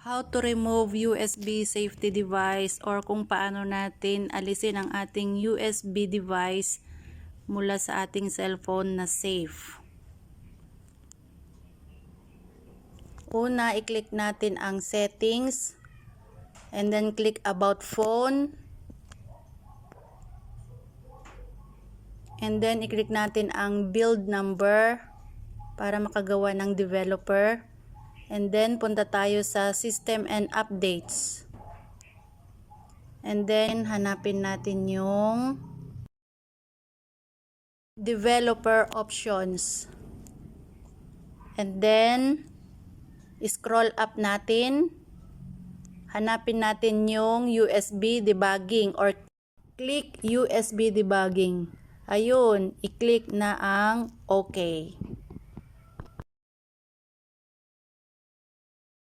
How to remove USB safety device or kung paano natin alisin ang ating USB device mula sa ating cellphone na safe. Una, i-click natin ang settings and then click about phone and then i-click natin ang build number para makagawa ng developer. And then, punta tayo sa System and Updates. And then, hanapin natin yung Developer Options. And then, scroll up natin. Hanapin natin yung USB debugging or click USB debugging. Ayun, i-click na ang OK.